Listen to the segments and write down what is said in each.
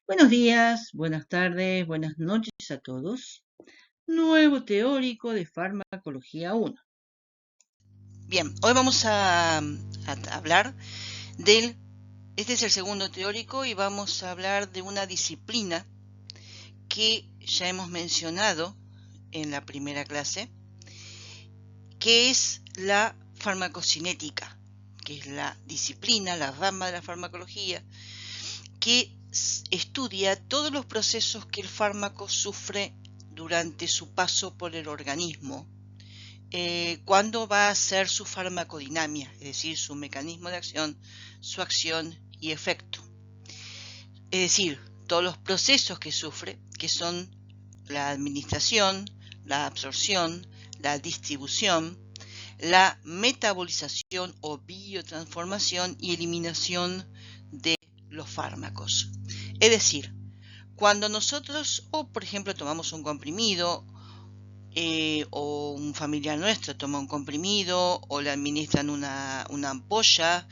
Buenos días, buenas tardes, buenas noches a todos. Nuevo teórico de farmacología 1. Bien, hoy vamos a hablar del, este es el segundo teórico y vamos a hablar de una disciplina que ya hemos mencionado en la primera clase, que es la farmacocinética, que es la disciplina, la rama de la farmacología, que estudia todos los procesos que el fármaco sufre durante su paso por el organismo, cuándo va a ser su farmacodinamia, es decir, su mecanismo de acción, su acción y efecto. Es decir, todos los procesos que sufre, que son la administración, la absorción, la distribución, la metabolización o biotransformación y eliminación de los fármacos. Es decir, cuando nosotros, o por ejemplo, tomamos un comprimido, o un familiar nuestro toma un comprimido, o le administran una ampolla,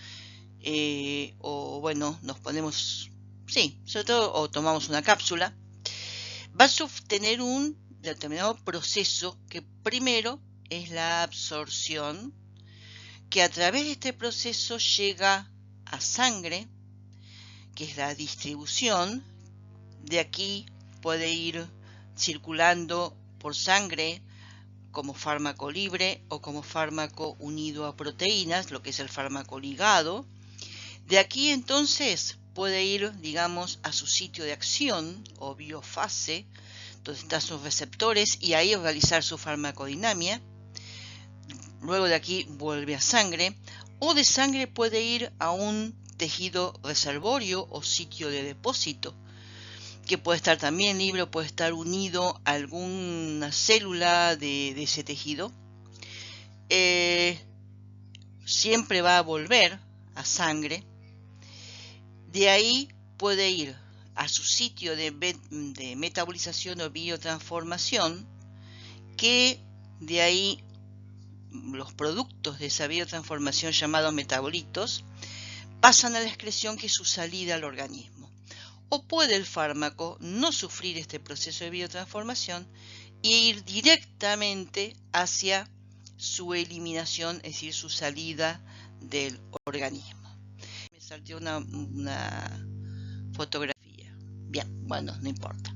o bueno, nos ponemos, sí, sobre todo, o tomamos una cápsula, va a tener un determinado proceso que primero es la absorción, que a través de este proceso llega a sangre, que es la distribución. De aquí puede ir circulando por sangre como fármaco libre o como fármaco unido a proteínas, lo que es el fármaco ligado. De aquí entonces puede ir, digamos, a su sitio de acción o biofase, donde están sus receptores, y ahí realizar su farmacodinamia. Luego de aquí vuelve a sangre, o de sangre puede ir a un tejido reservorio o sitio de depósito, que puede estar también libre o puede estar unido a alguna célula de ese tejido. Siempre va a volver a sangre. De ahí puede ir a su sitio de metabolización o biotransformación, que de ahí los productos de esa biotransformación llamados metabolitos pasan a la excreción, que es su salida al organismo. O puede el fármaco no sufrir este proceso de biotransformación e ir directamente hacia su eliminación, es decir, su salida del organismo. Me salté una fotografía. Bien, bueno, no importa.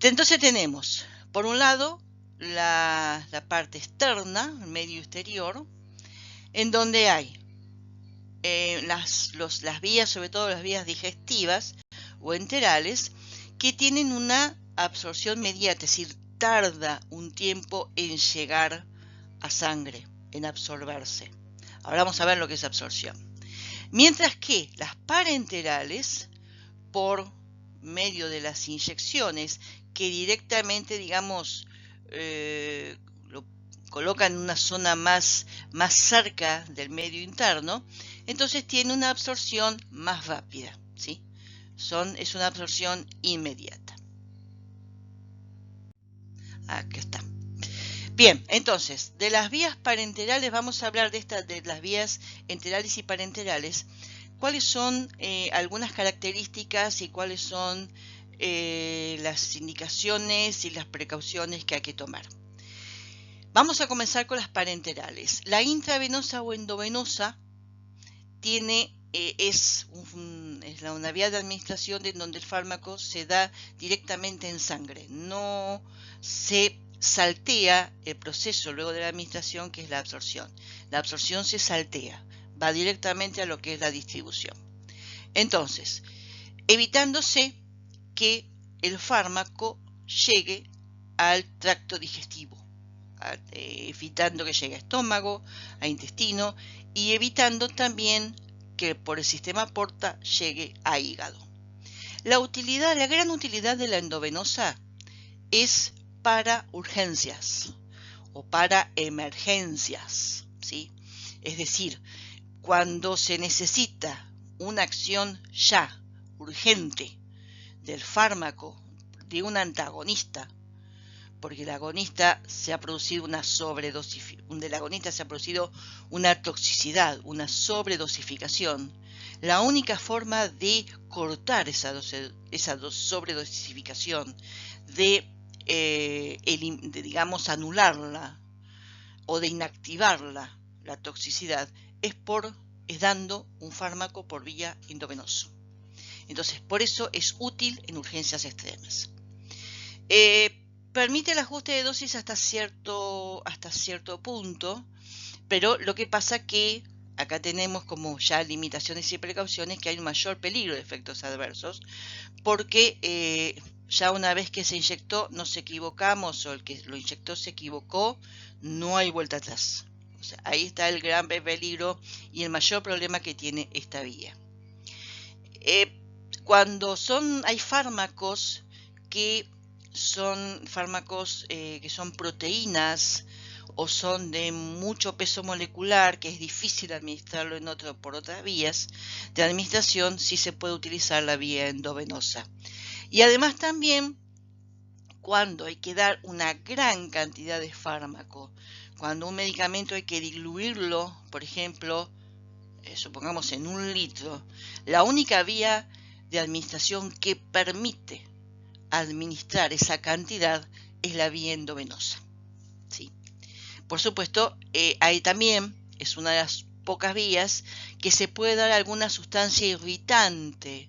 Entonces tenemos, por un lado, la parte externa, el medio exterior, en donde hay las vías, sobre todo las vías digestivas o enterales, que tienen una absorción mediata, es decir, tarda un tiempo en llegar a sangre, en absorberse. Ahora vamos a ver lo que es absorción. Mientras que las parenterales, por medio de las inyecciones, que directamente, digamos, lo colocan en una zona más cerca del medio interno, entonces tiene una absorción más rápida, ¿sí? Es una absorción inmediata. Aquí está. Bien, entonces, de las vías parenterales vamos a hablar de las vías enterales y parenterales. ¿Cuáles son algunas características y cuáles son las indicaciones y las precauciones que hay que tomar? Vamos a comenzar con las parenterales. La intravenosa o endovenosa es una vía de administración en donde el fármaco se da directamente en sangre. No se saltea el proceso luego de la administración, que es la absorción. La absorción se saltea, va directamente a lo que es la distribución. Entonces, evitándose que el fármaco llegue al tracto digestivo, evitando que llegue a estómago, a intestino, y evitando también que por el sistema porta llegue a hígado. La gran utilidad de la endovenosa es para urgencias o para emergencias, ¿sí? Es decir, cuando se necesita una acción ya urgente del fármaco, de un antagonista, porque el agonista se ha producido una del agonista se ha producido una toxicidad, una sobredosificación. La única forma de cortar esa sobredosificación, digamos, anularla o de inactivarla, la toxicidad, es dando un fármaco por vía endovenoso. Entonces, por eso es útil en urgencias extremas. Permite el ajuste de dosis hasta cierto punto, pero lo que pasa que acá tenemos como ya limitaciones y precauciones, que hay un mayor peligro de efectos adversos, porque ya una vez que se inyectó nos equivocamos o el que lo inyectó se equivocó, no hay vuelta atrás. O sea, ahí está el gran peligro y el mayor problema que tiene esta vía. Cuando hay fármacos que son proteínas o son de mucho peso molecular, que es difícil administrarlo por otras vías de administración, sí se puede utilizar la vía endovenosa. Y además también cuando hay que dar una gran cantidad de fármaco, cuando un medicamento hay que diluirlo, por ejemplo, supongamos en 1 litro, la única vía de administración que permite administrar esa cantidad es la vía endovenosa. ¿Sí? Por supuesto, ahí también es una de las pocas vías que se puede dar alguna sustancia irritante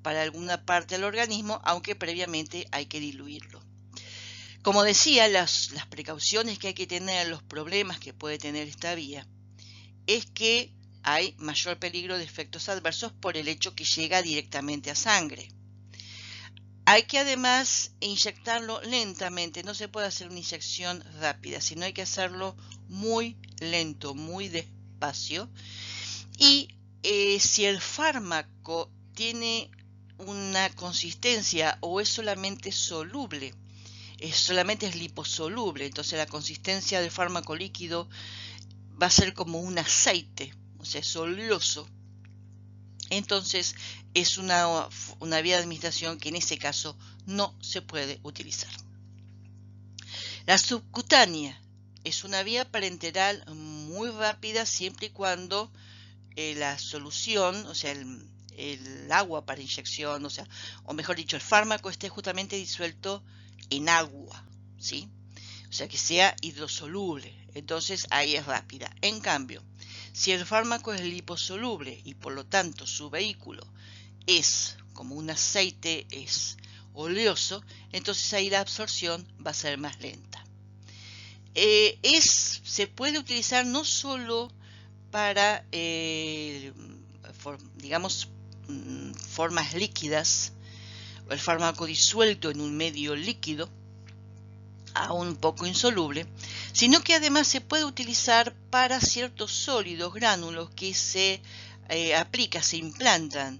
para alguna parte del organismo, aunque previamente hay que diluirlo. Como decía, las precauciones que hay que tener, los problemas que puede tener esta vía, es que hay mayor peligro de efectos adversos por el hecho que llega directamente a sangre. Hay que además inyectarlo lentamente, no se puede hacer una inyección rápida, sino hay que hacerlo muy lento, muy despacio. Y si el fármaco tiene una consistencia o es solamente soluble, solamente es liposoluble, entonces la consistencia del fármaco líquido va a ser como un aceite, o sea, es oleoso. Entonces es una vía de administración que en ese caso no se puede utilizar. La subcutánea es una vía parenteral muy rápida siempre y cuando la solución, o sea, el agua para inyección, o mejor dicho, el fármaco esté justamente disuelto en agua, ¿sí? O sea, que sea hidrosoluble. Entonces ahí es rápida. En cambio, si el fármaco es liposoluble y por lo tanto su vehículo es como un aceite, es oleoso, entonces ahí la absorción va a ser más lenta. Se puede utilizar no solo para, digamos, formas líquidas, o el fármaco disuelto en un medio líquido, aún poco insoluble, sino que además se puede utilizar para ciertos sólidos, gránulos que se implantan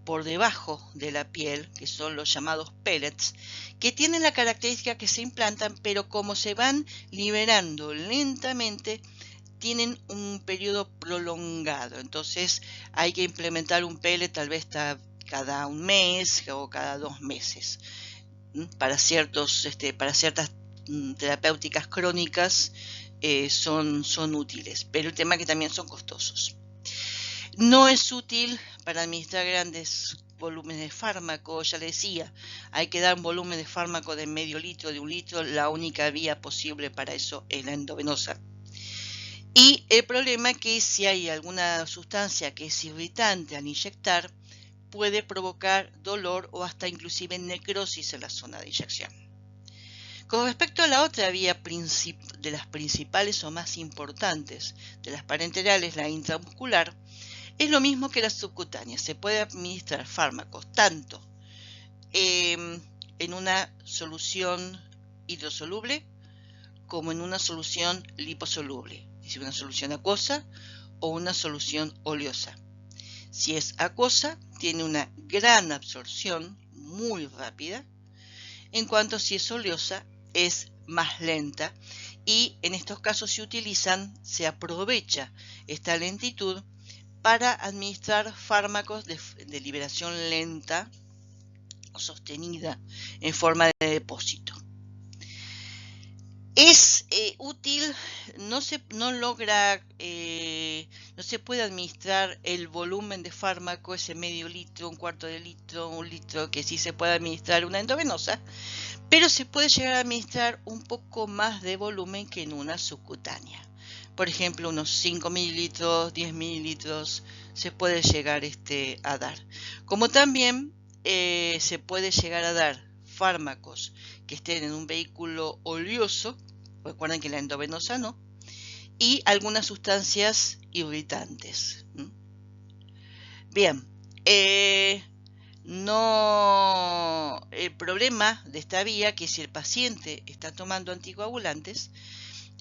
por debajo de la piel, que son los llamados pellets, que tienen la característica que se implantan, pero como se van liberando lentamente, tienen un periodo prolongado. Entonces hay que implementar un pellet tal vez cada 1 mes o cada 2 meses. Para ciertas terapéuticas crónicas son útiles, pero el tema es que también son costosos. No es útil para administrar grandes volúmenes de fármaco, ya le decía, hay que dar un volumen de fármaco de medio litro, de 1 litro, la única vía posible para eso es la endovenosa. Y el problema es que si hay alguna sustancia que es irritante al inyectar, puede provocar dolor o hasta inclusive necrosis en la zona de inyección. Con respecto a la otra vía de las principales o más importantes de las parenterales, la intramuscular, es lo mismo que la subcutánea. Se puede administrar fármacos tanto en una solución hidrosoluble como en una solución liposoluble, es decir, una solución acuosa o una solución oleosa. Si es acuosa, tiene una gran absorción muy rápida, en cuanto si es oleosa, es más lenta, y en estos casos se aprovecha esta lentitud para administrar fármacos de liberación lenta o sostenida en forma de depósito. Es útil, no se puede administrar el volumen de fármaco, ese medio litro, un cuarto de litro, un litro, que sí se puede administrar una endovenosa, pero se puede llegar a administrar un poco más de volumen que en una subcutánea. Por ejemplo, unos 5 mililitros, 10 mililitros se puede llegar a dar. Como también se puede llegar a dar fármacos que estén en un vehículo oleoso, recuerden que la endovenosa no, y algunas sustancias irritantes. Bien, no, el problema de esta vía que si el paciente está tomando anticoagulantes,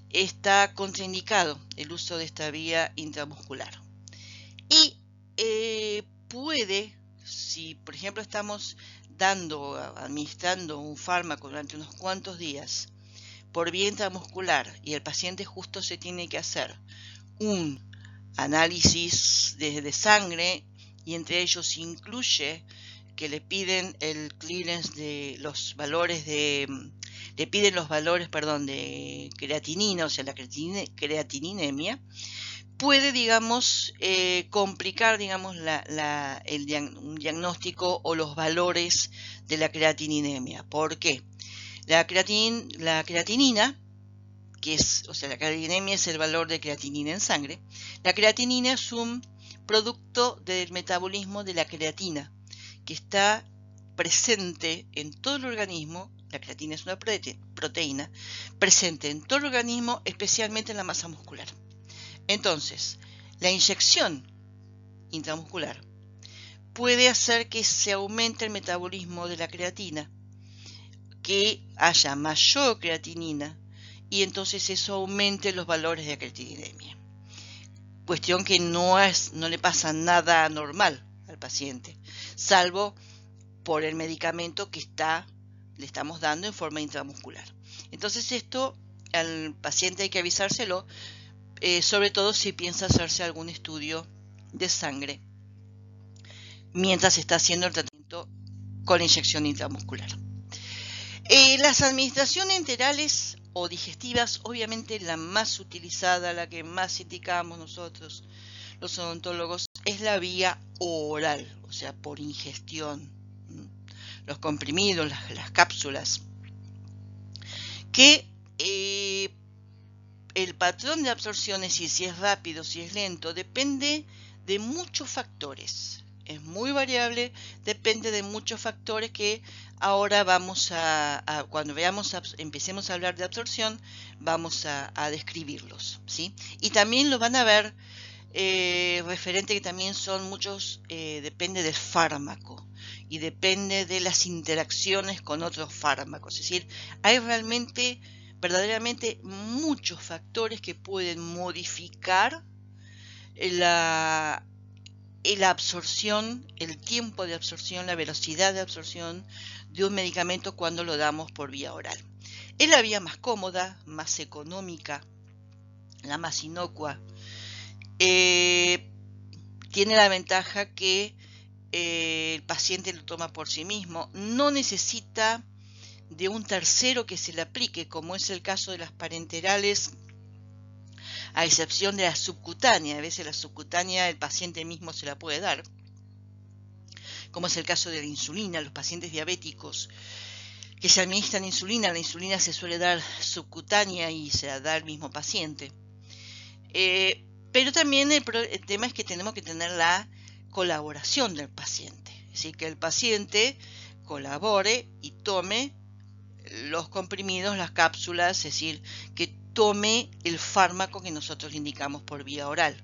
está contraindicado el uso de esta vía intramuscular. Y puede, si por ejemplo estamos administrando un fármaco durante unos cuantos días por vía intramuscular y el paciente justo se tiene que hacer un análisis de sangre y entre ellos incluye que le piden el clearance de los valores de creatinina, o sea, la creatininemia, puede, digamos, complicar, digamos, un diagnóstico o los valores de la creatininemia. ¿Por qué? La creatinina, la creatinemia es el valor de creatinina en sangre. La creatinina es un producto del metabolismo de la creatina, que está presente en todo el organismo. La creatina es una proteína presente en todo el organismo, especialmente en la masa muscular. Entonces, la inyección intramuscular puede hacer que se aumente el metabolismo de la creatina, que haya mayor creatinina y entonces eso aumente los valores de creatininemia. Cuestión que no le pasa nada anormal al paciente, salvo por el medicamento que le estamos dando en forma intramuscular. Entonces esto al paciente hay que avisárselo, sobre todo si piensa hacerse algún estudio de sangre mientras está haciendo el tratamiento con inyección intramuscular. Las administraciones enterales o digestivas, obviamente la más utilizada, la que más indicamos nosotros, los odontólogos, es la vía oral, o sea, por ingestión. Los comprimidos, las cápsulas, que el patrón de absorción, es decir, si es rápido, si es lento, depende de muchos factores. Es muy variable, depende de muchos factores que ahora vamos cuando empecemos a hablar de absorción, vamos a describirlos, ¿sí? Y también lo van a ver referente que también son muchos, depende del fármaco y depende de las interacciones con otros fármacos. Es decir, hay verdaderamente muchos factores que pueden modificar la absorción, el tiempo de absorción, la velocidad de absorción de un medicamento cuando lo damos por vía oral. Es la vía más cómoda, más económica, la más inocua. Tiene la ventaja que el paciente lo toma por sí mismo, no necesita de un tercero que se le aplique, como es el caso de las parenterales, a excepción de la subcutánea. A veces la subcutánea el paciente mismo se la puede dar, como es el caso de la insulina. Los pacientes diabéticos que se administran insulina, la insulina se suele dar subcutánea y se la da al mismo paciente. Pero también el tema es que tenemos que tener la colaboración del paciente, es decir, que el paciente colabore y tome los comprimidos, las cápsulas, es decir, que tome el fármaco que nosotros le indicamos por vía oral.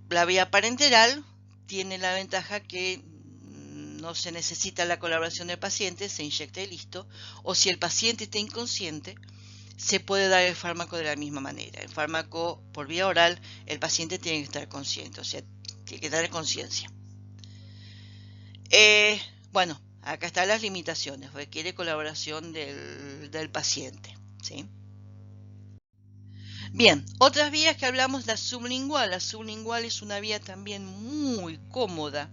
La vía parenteral tiene la ventaja que no se necesita la colaboración del paciente, se inyecta y listo, o si el paciente está inconsciente, se puede dar el fármaco de la misma manera. El fármaco por vía oral, el paciente tiene que estar consciente, o sea, tiene que tener conciencia. Bueno, acá están las limitaciones, requiere colaboración del paciente, ¿sí? Bien, otras vías que hablamos, la sublingual. La sublingual es una vía también muy cómoda,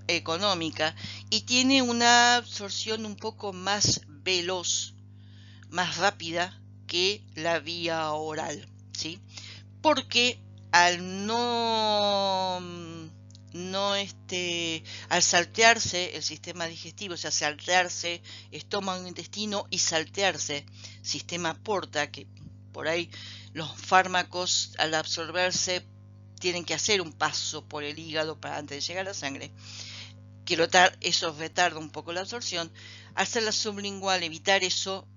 económica, y tiene una absorción un poco más veloz más rápida que la vía oral, ¿sí? Porque al al saltearse el sistema digestivo, o sea, saltearse estómago, intestino y saltearse sistema porta, que por ahí los fármacos al absorberse tienen que hacer un paso por el hígado para antes de llegar a la sangre, que eso retarda un poco la absorción. Al ser la sublingual, evitar eso,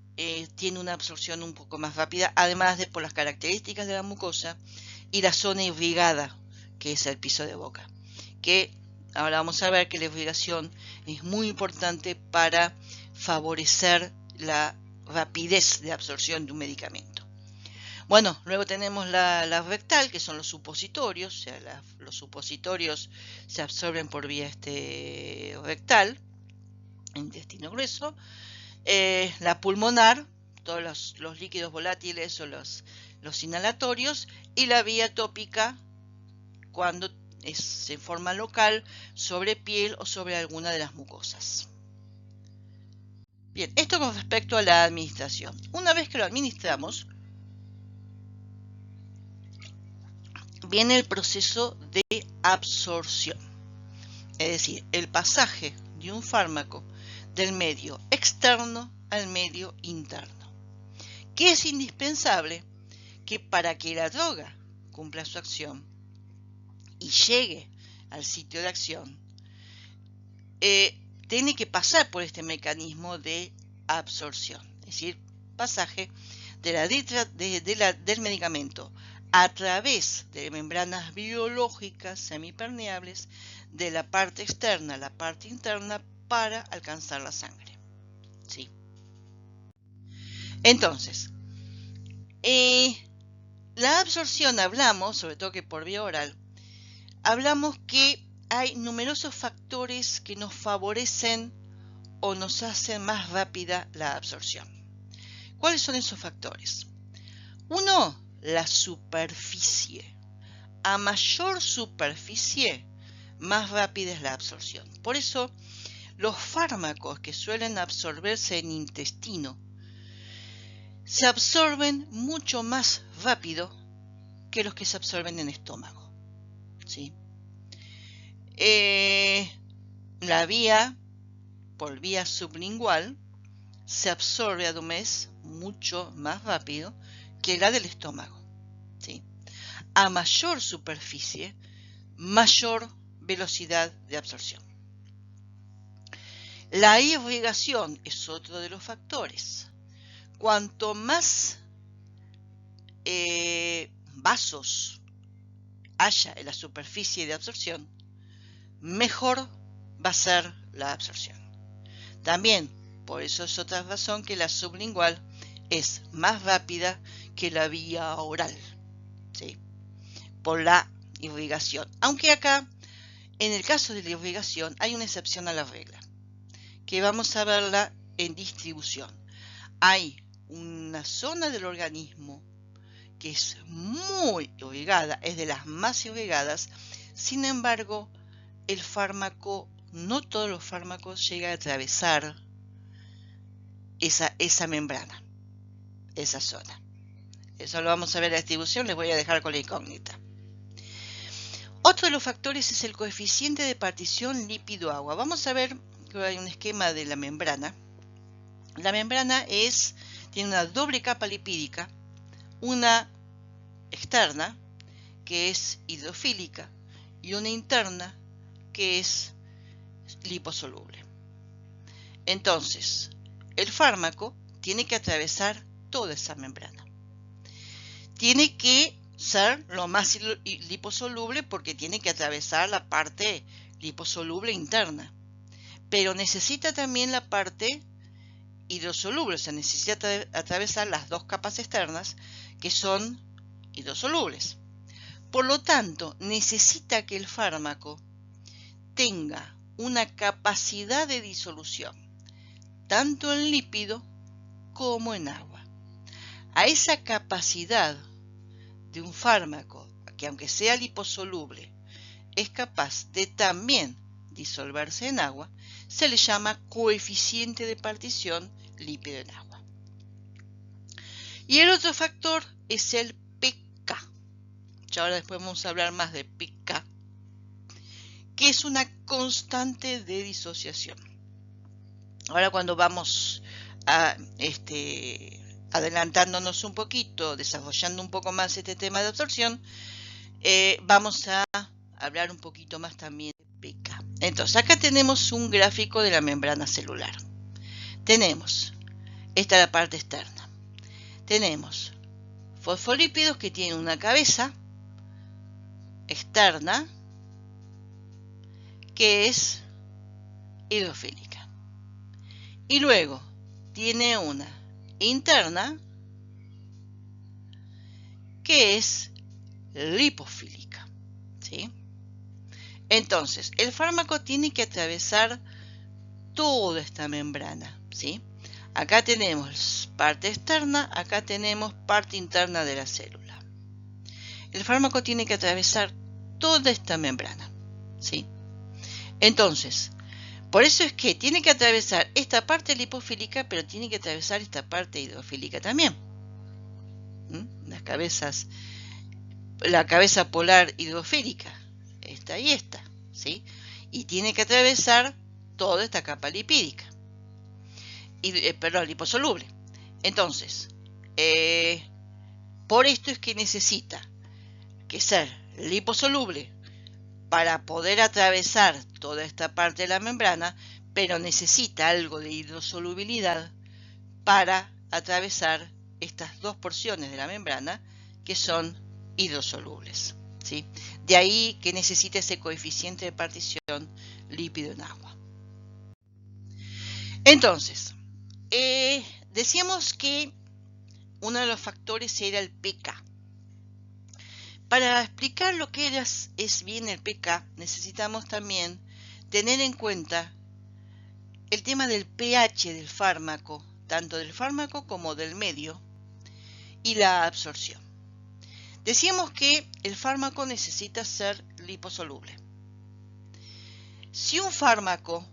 tiene una absorción un poco más rápida, además de por las características de la mucosa y la zona irrigada, que es el piso de boca, que ahora vamos a ver que la irrigación es muy importante para favorecer la rapidez de absorción de un medicamento. Bueno, luego tenemos la rectal, que son los supositorios, o sea, los supositorios se absorben por vía rectal, intestino grueso. La pulmonar, todos los líquidos volátiles o los inhalatorios, y la vía tópica cuando es en forma local sobre piel o sobre alguna de las mucosas. Bien, esto con respecto a la administración. Una vez que lo administramos, viene el proceso de absorción, es decir, el pasaje de un fármaco del medio externo al medio interno, que es indispensable que para que la droga cumpla su acción y llegue al sitio de acción, tiene que pasar por este mecanismo de absorción, es decir, pasaje del medicamento a través de membranas biológicas semipermeables de la parte externa a la parte interna para alcanzar la sangre. ¿Sí? Entonces, la absorción hablamos, sobre todo que por vía oral, hablamos que hay numerosos factores que nos favorecen o nos hacen más rápida la absorción. ¿Cuáles son esos factores? Uno, la superficie. A mayor superficie, más rápida es la absorción. Por eso, los fármacos que suelen absorberse en intestino se absorben mucho más rápido que los que se absorben en estómago. ¿Sí? La vía, por vía sublingual, se absorbe a mes mucho más rápido que la del estómago. ¿Sí? A mayor superficie, mayor velocidad de absorción. La irrigación es otro de los factores. Cuanto más vasos haya en la superficie de absorción, mejor va a ser la absorción. También, por eso es otra razón que la sublingual es más rápida que la vía oral, ¿sí? Por la irrigación. Aunque acá, en el caso de la irrigación, hay una excepción a la regla, que vamos a verla en distribución. Hay una zona del organismo que es muy irrigada, es de las más irrigadas. Sin embargo, el fármaco, no todos los fármacos llegan a atravesar esa membrana, esa zona. Eso lo vamos a ver en la distribución, les voy a dejar con la incógnita. Otro de los factores es el coeficiente de partición lípido-agua. Vamos a ver que hay un esquema de la membrana. La membrana tiene una doble capa lipídica, una externa, que es hidrofílica, y una interna, que es liposoluble. Entonces, el fármaco tiene que atravesar toda esa membrana. Tiene que ser lo más liposoluble porque tiene que atravesar la parte liposoluble interna. Pero necesita también la parte hidrosoluble, o sea, necesita atravesar las dos capas externas que son hidrosolubles. Por lo tanto, necesita que el fármaco tenga una capacidad de disolución, tanto en lípido como en agua. A esa capacidad de un fármaco, que aunque sea liposoluble, es capaz de también disolverse en agua, se le llama coeficiente de partición lípido en agua. Y el otro factor es el pK. Ya ahora después vamos a hablar más de pK, que es una constante de disociación. Ahora cuando vamos a adelantándonos un poquito, desarrollando un poco más este tema de absorción, vamos a hablar un poquito más también de pK. Entonces acá tenemos un gráfico de la membrana celular. Tenemos, esta es la parte externa. Tenemos fosfolípidos que tienen una cabeza externa que es hidrofílica. Y luego tiene una interna que es lipofílica, ¿sí? Entonces, el fármaco tiene que atravesar toda esta membrana, ¿sí? Acá tenemos parte externa, acá tenemos parte interna de la célula. El fármaco tiene que atravesar toda esta membrana, ¿sí? Entonces, por eso es que tiene que atravesar esta parte lipofílica, pero tiene que atravesar esta parte hidrofílica también. La cabeza polar hidrofílica, esta y esta, ¿sí? Y tiene que atravesar toda esta capa lipídica. Perdón, liposoluble. Entonces, por esto es que necesita que ser liposoluble para poder atravesar toda esta parte de la membrana, pero necesita algo de hidrosolubilidad para atravesar estas dos porciones de la membrana que son hidrosolubles, ¿sí? De ahí que necesita ese coeficiente de partición lípido en agua. Entonces, decíamos que uno de los factores era el pK. Para explicar lo que es bien el pK, necesitamos también tener en cuenta el tema del pH del fármaco, tanto del fármaco como del medio, y la absorción. Decíamos que el fármaco necesita ser liposoluble. Si un fármaco,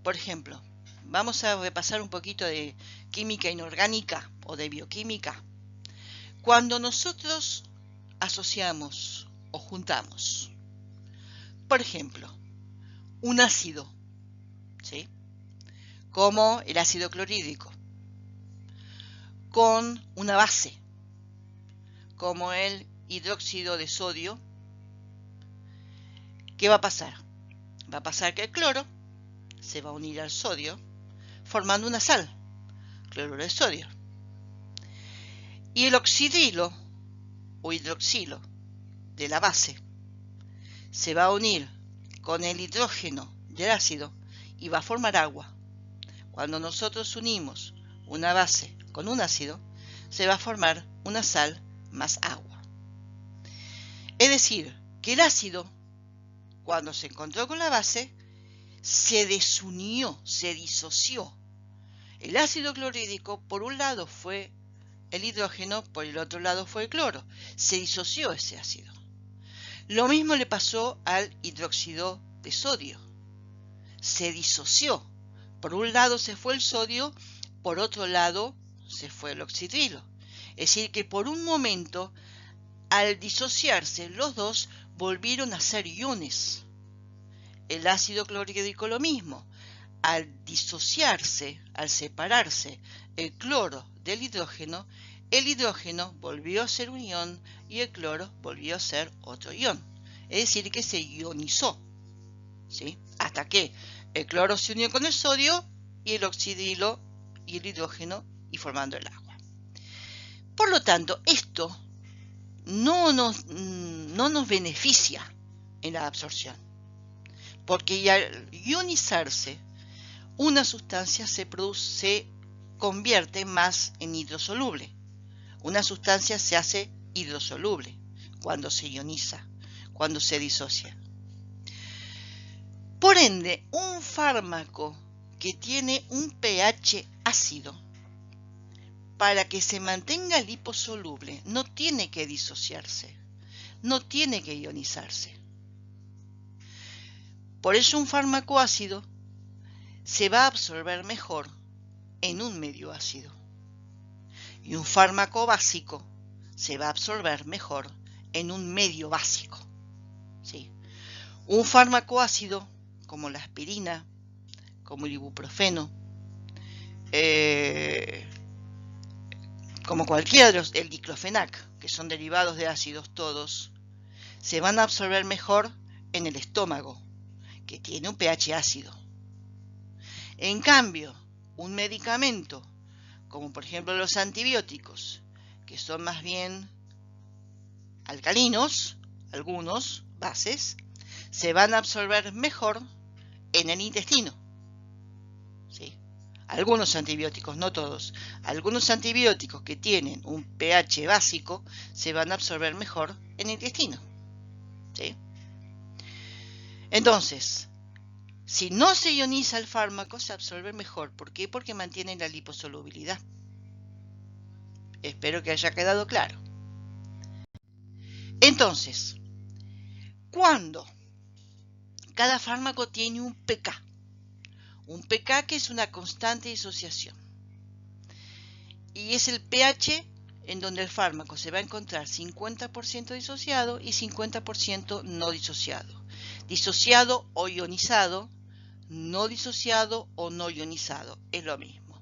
por ejemplo, vamos a repasar un poquito de química inorgánica o de bioquímica. Cuando nosotros asociamos o juntamos, por ejemplo, un ácido, ¿sí?, como el ácido clorhídrico, con una base, como el hidróxido de sodio, ¿qué va a pasar? Va a pasar que el cloro se va a unir al sodio, formando una sal, cloruro de sodio. Y el oxidrilo o hidroxilo de la base se va a unir con el hidrógeno del ácido y va a formar agua. Cuando nosotros unimos una base con un ácido, se va a formar una sal más agua. Es decir, que el ácido, cuando se encontró con la base, se desunió, se disoció. El ácido clorhídrico, por un lado, fue el hidrógeno, por el otro lado fue el cloro. Se disoció ese ácido. Lo mismo le pasó al hidróxido de sodio. Se disoció. Por un lado se fue el sodio, por otro lado se fue el oxidrilo. Es decir, que por un momento, al disociarse, los dos volvieron a ser iones. El ácido clorhídrico lo mismo. Al disociarse, al separarse el cloro del hidrógeno, el hidrógeno volvió a ser un ion y el cloro volvió a ser otro ion. Es decir, que se ionizó, ¿sí?, hasta que el cloro se unió con el sodio y el oxidrilo y el hidrógeno y formando el agua. Por lo tanto, esto no nos beneficia en la absorción, porque al ionizarse, una sustancia se convierte más en hidrosoluble. Una sustancia se hace hidrosoluble cuando se ioniza, cuando se disocia. Por ende, un fármaco que tiene un pH ácido, para que se mantenga liposoluble, no tiene que disociarse, no tiene que ionizarse. Por eso un fármaco ácido se va a absorber mejor en un medio ácido. Y un fármaco básico se va a absorber mejor en un medio básico, ¿sí? Un fármaco ácido, como la aspirina, como el ibuprofeno, como cualquiera de el diclofenac, que son derivados de ácidos todos, se van a absorber mejor en el estómago, que tiene un pH ácido. En cambio, un medicamento, como por ejemplo los antibióticos, que son más bien alcalinos, algunos, bases, se van a absorber mejor en el intestino. ¿Sí? Algunos antibióticos, no todos. Algunos antibióticos que tienen un pH básico se van a absorber mejor en el intestino. ¿Sí? Entonces, si no se ioniza el fármaco, se absorbe mejor. ¿Por qué? Porque mantiene la liposolubilidad. Espero que haya quedado claro. Entonces, cuando cada fármaco tiene un pK que es una constante disociación, y es el pH en donde el fármaco se va a encontrar 50% disociado y 50% no disociado. Disociado o ionizado, no disociado o no ionizado, es lo mismo.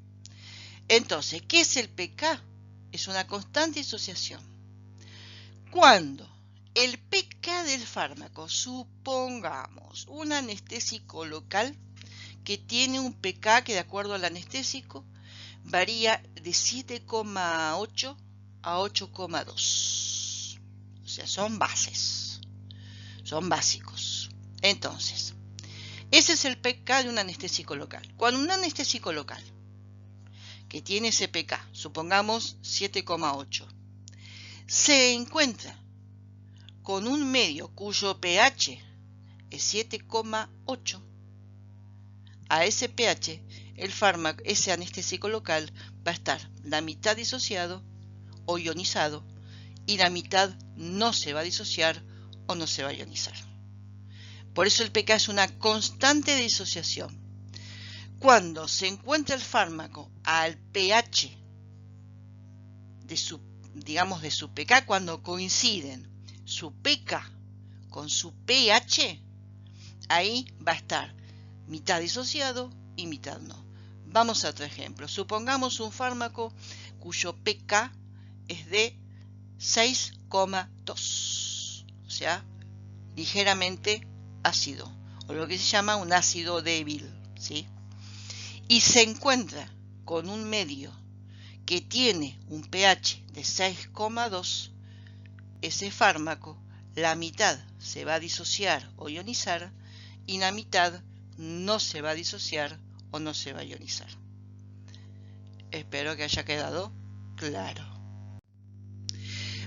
Entonces, ¿qué es el pK? Es una constante disociación. Cuando el pK del fármaco, supongamos un anestésico local que tiene un pK que de acuerdo al anestésico varía de 7,8 a 8,2. O sea, son bases, son básicos. Entonces, ese es el pK de un anestésico local. Cuando un anestésico local que tiene ese pK, supongamos 7,8, se encuentra con un medio cuyo pH es 7,8, a ese pH el fármaco, ese anestésico local, va a estar la mitad disociado o ionizado y la mitad no se va a disociar o no se va a ionizar. Por eso el pK es una constante de disociación. Cuando se encuentra el fármaco al pH de su, digamos, de su pK, cuando coinciden su pK con su pH, ahí va a estar mitad disociado y mitad no. Vamos a otro ejemplo. Supongamos un fármaco cuyo pK es de 6,2, o sea, ligeramente ácido, o lo que se llama un ácido débil, ¿sí? Y se encuentra con un medio que tiene un pH de 6,2, ese fármaco, la mitad se va a disociar o ionizar y la mitad no se va a disociar o no se va a ionizar. Espero que haya quedado claro.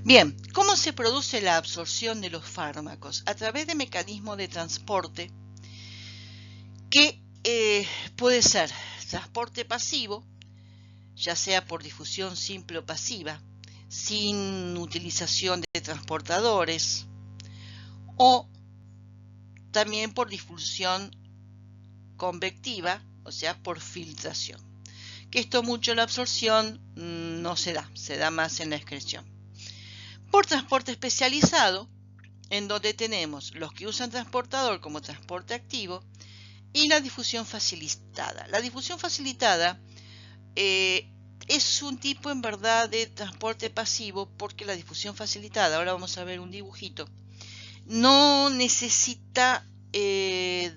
Bien, ¿cómo se produce la absorción de los fármacos? A través de mecanismos de transporte que puede ser transporte pasivo, ya sea por difusión simple o pasiva, sin utilización de transportadores, o también por difusión convectiva, o sea, por filtración. Que esto mucho la absorción no se da más en la excreción. Por transporte especializado, en donde tenemos los que usan transportador como transporte activo y la difusión facilitada. La difusión facilitada es un tipo en verdad de transporte pasivo, porque la difusión facilitada, ahora vamos a ver un dibujito, no necesita el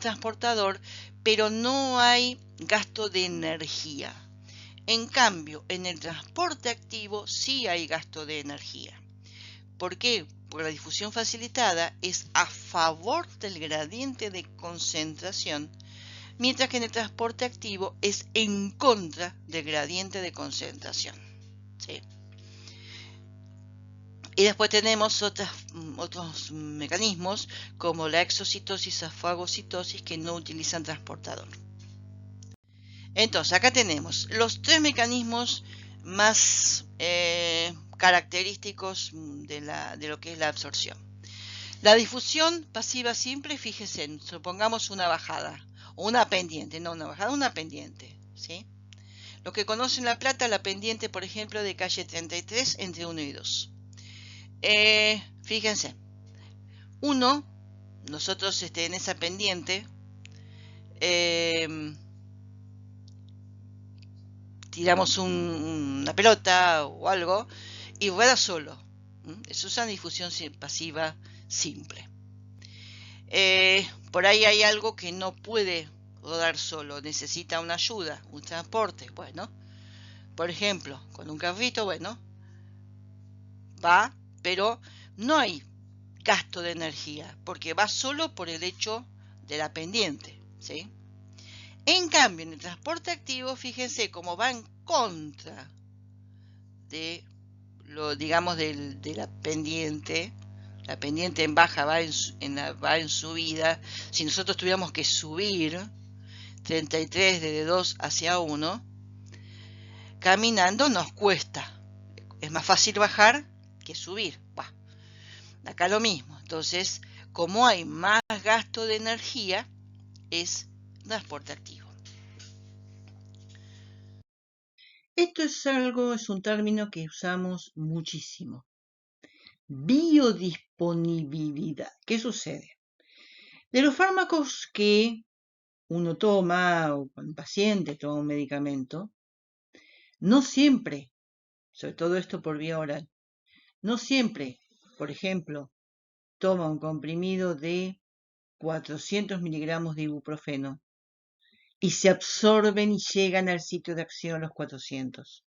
transportador, pero no hay gasto de energía. En cambio, en el transporte activo sí hay gasto de energía. ¿Por qué? Porque la difusión facilitada es a favor del gradiente de concentración, mientras que en el transporte activo es en contra del gradiente de concentración. ¿Sí? Y después tenemos otros mecanismos como la exocitosis o fagocitosis que no utilizan transportador. Entonces, acá tenemos los tres mecanismos más característicos de lo que es la absorción. La difusión pasiva simple, fíjense, supongamos una bajada, o una pendiente, no una bajada, una pendiente, ¿sí? Los que conocen La Plata, la pendiente, por ejemplo, de calle 33 entre 1 y 2. Fíjense, nosotros en esa pendiente tiramos una pelota o algo y rueda solo. Eso es una difusión pasiva simple. Por ahí hay algo que no puede rodar solo, necesita una ayuda, un transporte. Bueno, por ejemplo, con un carrito, bueno, va, pero no hay gasto de energía, porque va solo por el hecho de la pendiente, ¿sí? En cambio, en el transporte activo, fíjense cómo va en contra de lo, digamos, de la pendiente. La pendiente en baja va en subida. Si nosotros tuviéramos que subir 33 de 2 hacia 1, caminando nos cuesta. Es más fácil bajar que subir. Bah, acá lo mismo. Entonces, como hay más gasto de energía, es transporte activo. Esto es un término que usamos muchísimo. Biodisponibilidad. ¿Qué sucede? De los fármacos que uno toma o cuando un paciente toma un medicamento, no siempre, sobre todo esto por vía oral, no siempre, por ejemplo, toma un comprimido de 400 miligramos de ibuprofeno y se absorben y llegan al sitio de acción los 400.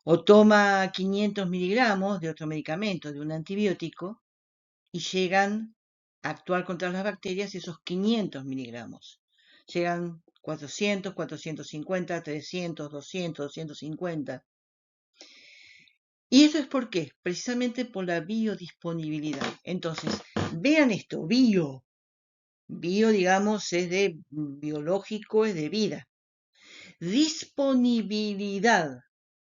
O toma 500 miligramos de otro medicamento, de un antibiótico, y llegan a actuar contra las bacterias esos 500 miligramos. Llegan 400, 450, 300, 200, 250. ¿Y eso es por qué? Precisamente por la biodisponibilidad. Entonces, vean esto, bio, digamos, es de biológico, es de vida. Disponibilidad,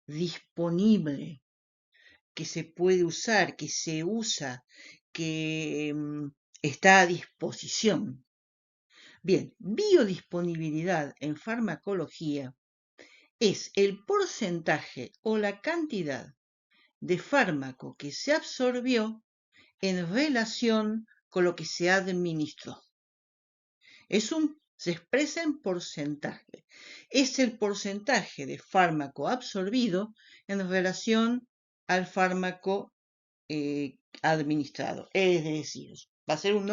disponible, que se puede usar, que se usa, que está a disposición. Bien, biodisponibilidad en farmacología es el porcentaje o la cantidad de fármaco que se absorbió en relación con lo que se administró. Se expresa en porcentaje. Es el porcentaje de fármaco absorbido en relación al fármaco administrado. Es decir, va a ser un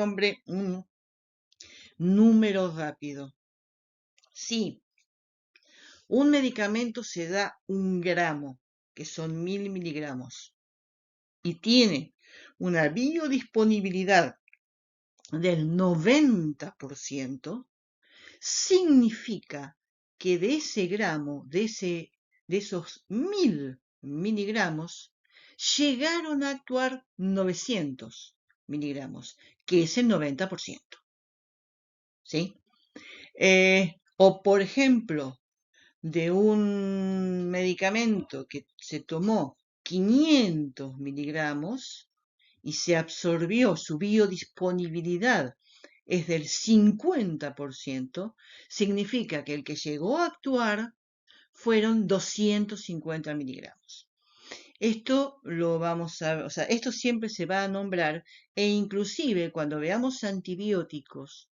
número rápido. Si un medicamento se da 1 gramo, que son 1000 miligramos, y tiene una biodisponibilidad del 90%, significa que de ese gramo, de esos 1000 miligramos, llegaron a actuar 900 miligramos, que es el 90%. ¿Sí? O, por ejemplo, de un medicamento que se tomó 500 miligramos y se absorbió, su biodisponibilidad es del 50%, significa que el que llegó a actuar fueron 250 miligramos. Esto lo vamos a, o sea, esto siempre se va a nombrar e inclusive cuando veamos antibióticos,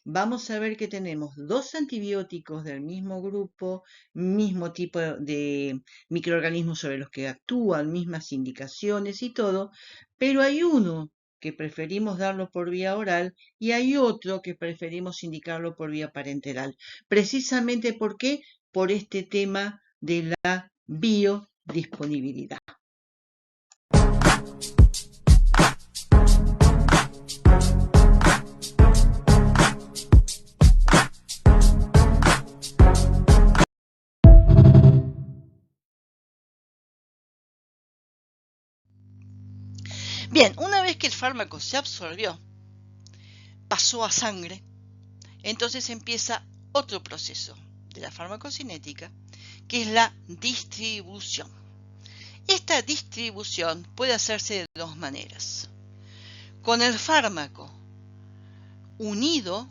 vamos a ver que tenemos 2 antibióticos del mismo grupo, mismo tipo de microorganismos sobre los que actúan, mismas indicaciones y todo, pero hay uno que preferimos darlo por vía oral y hay otro que preferimos indicarlo por vía parenteral. Precisamente ¿por qué? Por este tema de la biodisponibilidad. Bien, una vez que el fármaco se absorbió, pasó a sangre, entonces empieza otro proceso de la farmacocinética, que es la distribución. Esta distribución puede hacerse de 2 maneras. Con el fármaco unido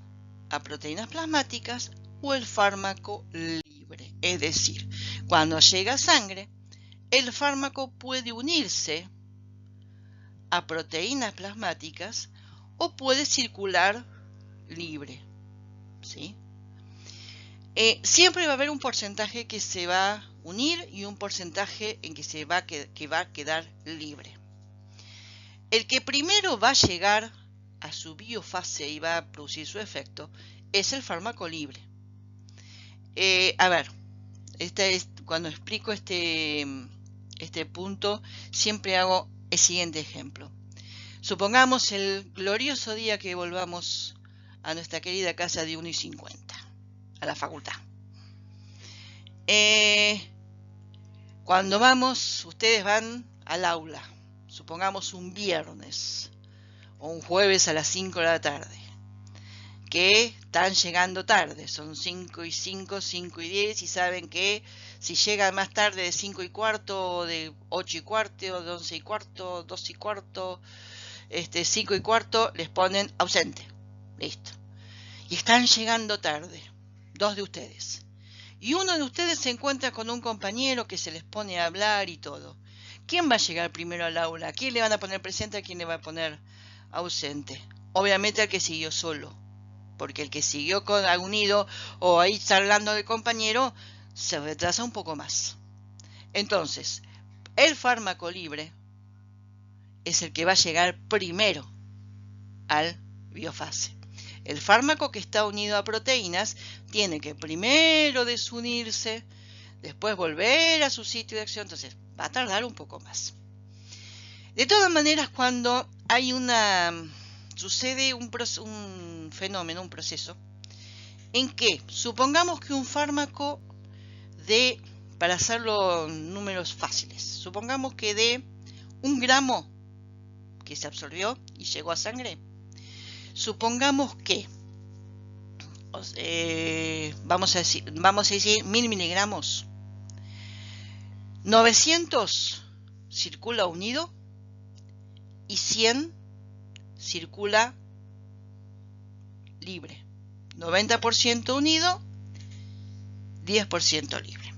a proteínas plasmáticas o el fármaco libre. Es decir, cuando llega sangre, el fármaco puede unirse a proteínas plasmáticas o puede circular libre, ¿sí? Siempre va a haber un porcentaje que se va a unir y un porcentaje en que va a quedar libre. El que primero va a llegar a su biofase y va a producir su efecto es el fármaco libre. A ver, cuando explico este punto, siempre hago el siguiente ejemplo. Supongamos el glorioso día que volvamos a nuestra querida casa de 1:50, a la facultad. Cuando vamos, ustedes van al aula, supongamos un viernes o un jueves a las 5 de la tarde, que están llegando tarde, son 5:05, 5:10, y saben que si llegan más tarde de 5:15, o de 8:15, o de 11:15, 12:15, 5:15, les ponen ausente. Listo. Y están llegando tarde, 2 de ustedes. Y uno de ustedes se encuentra con un compañero que se les pone a hablar y todo. ¿Quién va a llegar primero al aula? ¿A quién le van a poner presente? ¿A quién le va a poner ausente? Obviamente al que siguió solo, porque el que siguió unido o ahí charlando del compañero se retrasa un poco más. Entonces, el fármaco libre es el que va a llegar primero al biofase. El fármaco que está unido a proteínas tiene que primero desunirse, después volver a su sitio de acción, entonces va a tardar un poco más. De todas maneras, cuando hay sucede un fenómeno, un proceso, en que supongamos que un fármaco para hacerlo números fáciles, supongamos que de 1 gramo que se absorbió y llegó a sangre, supongamos que vamos a decir 1000 miligramos, 900 circula unido y 100 circula libre. 90% unido, 10% libre.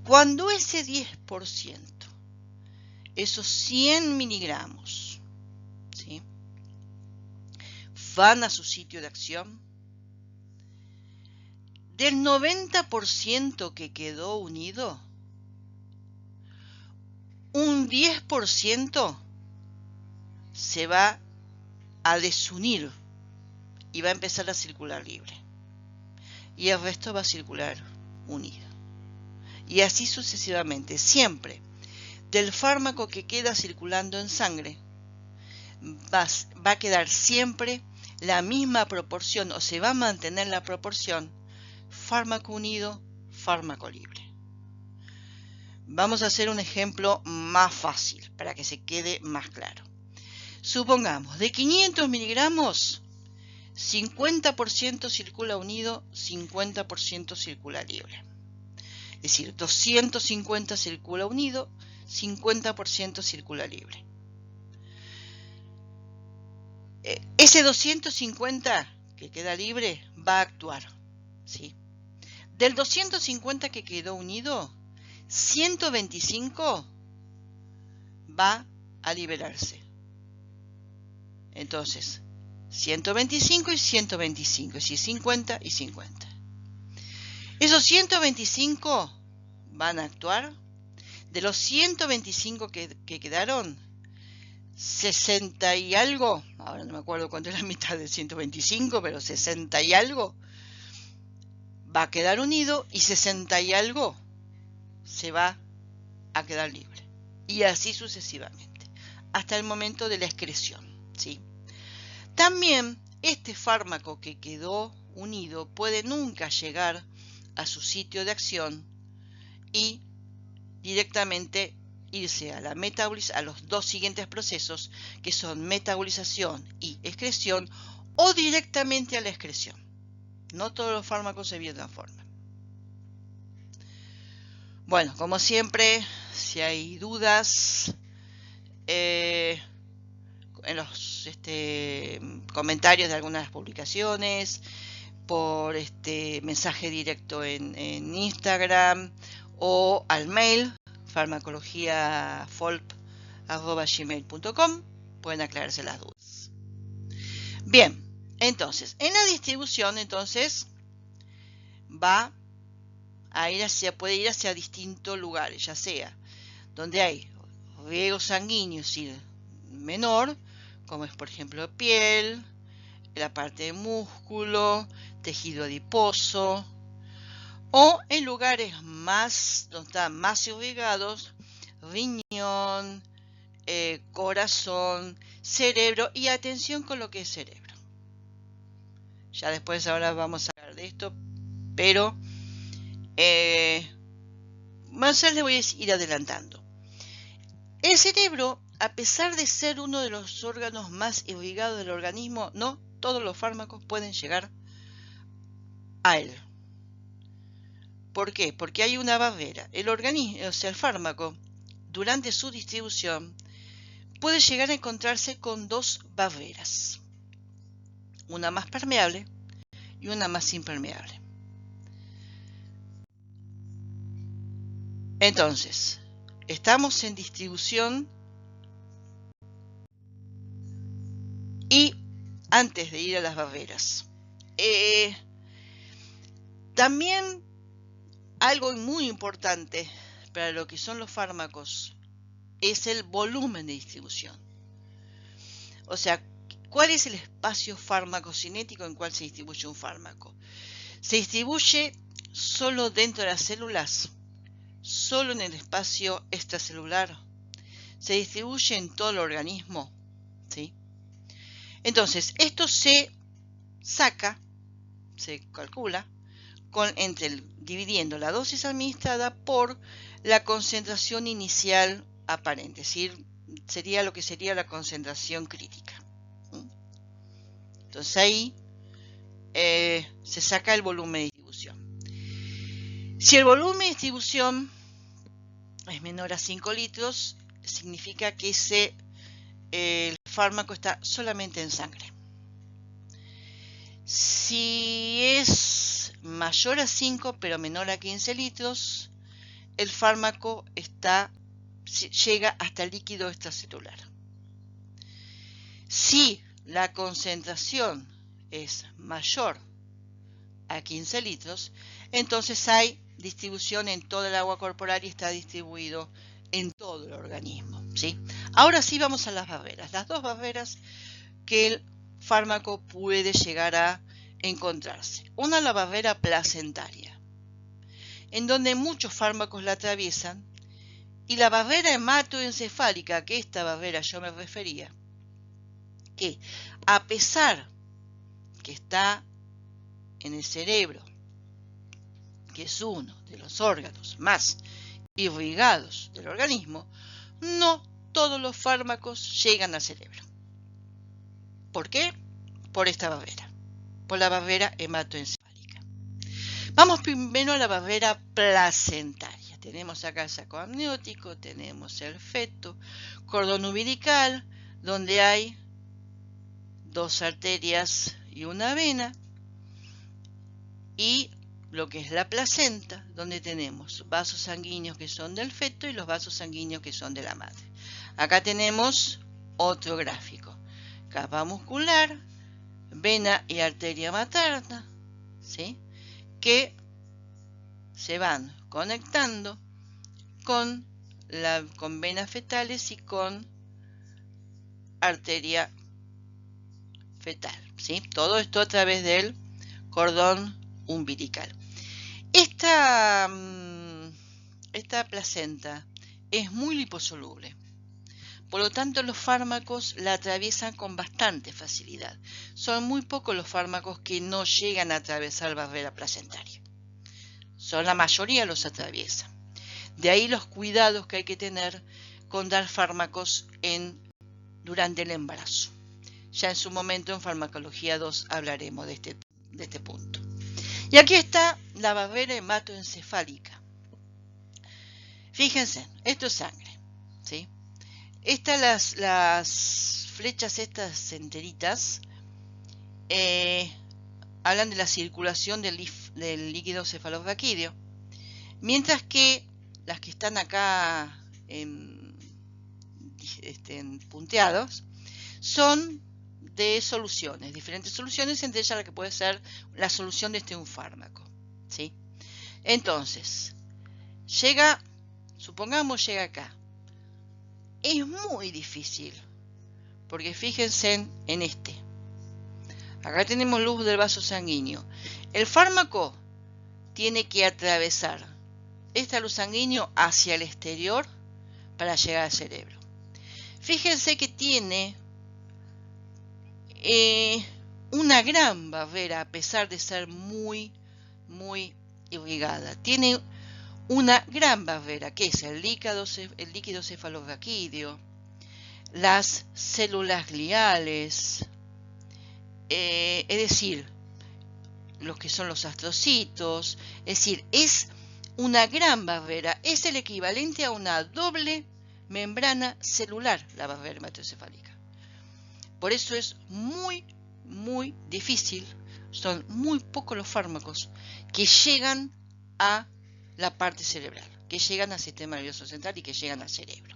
Cuando ese 10%, esos 100 miligramos, ¿sí?, van a su sitio de acción, del 90% que quedó unido, un 10% se va a desunir y va a empezar a circular libre. Y el resto va a circular unido. Y así sucesivamente. Siempre del fármaco que queda circulando en sangre va a quedar siempre la misma proporción, o se va a mantener la proporción fármaco unido, fármaco libre. Vamos a hacer un ejemplo más fácil para que se quede más claro. Supongamos, de 500 miligramos, 50% circula unido, 50% circula libre. Es decir, 250 circula unido, 50% circula libre. Ese 250 que queda libre va a actuar, ¿sí? Del 250 que quedó unido, 125 va a liberarse. Entonces, 125 y 125, es decir, 50 y 50. Esos 125 van a actuar. De los 125 que quedaron, 60 y algo, ahora no me acuerdo cuánto es la mitad de 125, pero 60 y algo va a quedar unido y 60 y algo se va a quedar libre. Y así sucesivamente, hasta el momento de la excreción, ¿sí? También este fármaco que quedó unido puede nunca llegar a su sitio de acción y directamente irse a a los 2 siguientes procesos, que son metabolización y excreción, o directamente a la excreción. No todos los fármacos se biotransforman. Bueno, como siempre, si hay dudas en los comentarios de algunas publicaciones, por mensaje directo en Instagram o al mail farmacologiafolp@gmail.com. Pueden aclararse las dudas. Bien, entonces, en la distribución, entonces, puede ir hacia distintos lugares, ya sea donde hay riego sanguíneo menor, como es por ejemplo piel, la parte de músculo, tejido adiposo, o en lugares donde están más irrigados, riñón, corazón, cerebro, y atención con lo que es cerebro. Ya después ahora vamos a hablar de esto, pero más les voy a ir adelantando. El cerebro, a pesar de ser uno de los órganos más irrigados del organismo, no todos los fármacos pueden llegar a él. ¿Por qué? Porque hay una barrera. El fármaco, durante su distribución, puede llegar a encontrarse con dos barreras. Una más permeable y una más impermeable. Entonces, estamos en distribución y antes de ir a las barreras. También algo muy importante para lo que son los fármacos es el volumen de distribución. O sea, ¿cuál es el espacio farmacocinético en cual se distribuye un fármaco? ¿Se distribuye solo dentro de las células? ¿Solo en el espacio extracelular? ¿Se distribuye en todo el organismo? ¿Sí? Entonces, esto se calcula, dividiendo la dosis administrada por la concentración inicial aparente, es decir, sería lo que sería la concentración crítica. Entonces ahí se saca el volumen de distribución. Si el volumen de distribución es menor a 5 litros, significa que el fármaco está solamente en sangre. Si es mayor a 5 pero menor a 15 litros, el fármaco llega hasta el líquido extracelular. Si la concentración es mayor a 15 litros, entonces hay distribución en toda el agua corporal y está distribuido en todo el organismo, ¿sí? Ahora sí vamos a las barreras. Las dos barreras que el fármaco puede llegar a encontrarse. Una, la barrera placentaria, en donde muchos fármacos la atraviesan, y la barrera hematoencefálica, que esta barrera yo me refería, que a pesar que está en el cerebro, que es uno de los órganos más irrigados del organismo, no todos los fármacos llegan al cerebro. ¿Por qué? Por esta barrera, por la barrera hematoencefálica. Vamos primero a la barrera placentaria. Tenemos acá el saco amniótico, tenemos el feto, cordón umbilical, donde hay dos arterias y una vena, y lo que es la placenta, donde tenemos vasos sanguíneos que son del feto y los vasos sanguíneos que son de la madre. Acá tenemos otro gráfico. Capa muscular, vena y arteria materna, ¿sí?, que se van conectando con venas fetales y con arteria fetal, ¿sí? Todo esto a través del cordón umbilical. Esta placenta es muy liposoluble, por lo tanto los fármacos la atraviesan con bastante facilidad. Son muy pocos los fármacos que no llegan a atravesar barrera placentaria. La mayoría los atraviesan. De ahí los cuidados que hay que tener con dar fármacos durante el embarazo. Ya en su momento en Farmacología 2 hablaremos de este punto. Y aquí está la barrera hematoencefálica. Fíjense, esto es sangre, ¿sí? Las flechas estas enteritas hablan de la circulación del líquido cefalorraquídeo, mientras que las que están acá punteados son de soluciones, diferentes soluciones, entre ellas la que puede ser la solución de un fármaco, ¿sí? Entonces, supongamos llega acá. Es muy difícil, porque fíjense en este. Acá tenemos luz del vaso sanguíneo. El fármaco tiene que atravesar esta luz sanguínea hacia el exterior para llegar al cerebro. Fíjense que tiene una gran barrera, a pesar de ser muy, muy irrigada. Tiene una gran barrera, que es el líquido cefalorraquídeo, las células gliales, es decir, los que son los astrocitos, es decir, es una gran barrera, es el equivalente a una doble membrana celular, la barrera hematocefálica. Por eso es muy, muy difícil, son muy pocos los fármacos que llegan a la parte cerebral, que llegan al sistema nervioso central y que llegan al cerebro.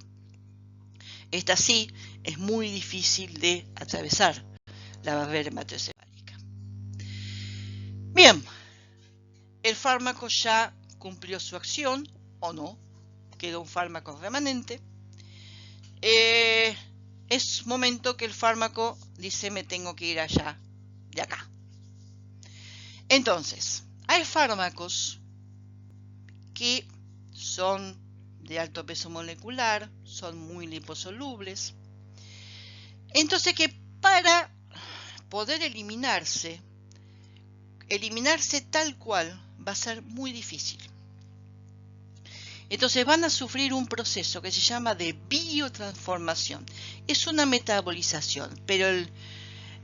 Esta sí es muy difícil de atravesar, la barrera hematocefálica. Bien, el fármaco ya cumplió su acción, o no, quedó un fármaco remanente. Es momento que el fármaco dice: me tengo que ir allá, de acá. Entonces, hay fármacos que son de alto peso molecular, son muy liposolubles. Entonces, que para poder eliminarse tal cual va a ser muy difícil. Entonces van a sufrir un proceso que se llama de biotransformación. Es una metabolización, pero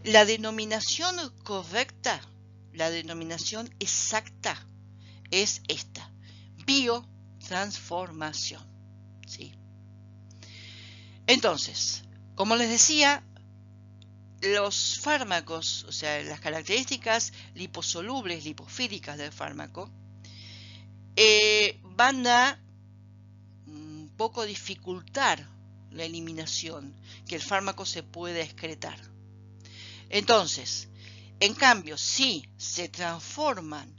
la denominación correcta, la denominación exacta es esta: biotransformación, ¿sí? Entonces, como les decía, los fármacos, o sea, las características liposolubles, lipofílicas del fármaco, van a un poco dificultar la eliminación, que el fármaco se pueda excretar. Entonces, en cambio, si se transforman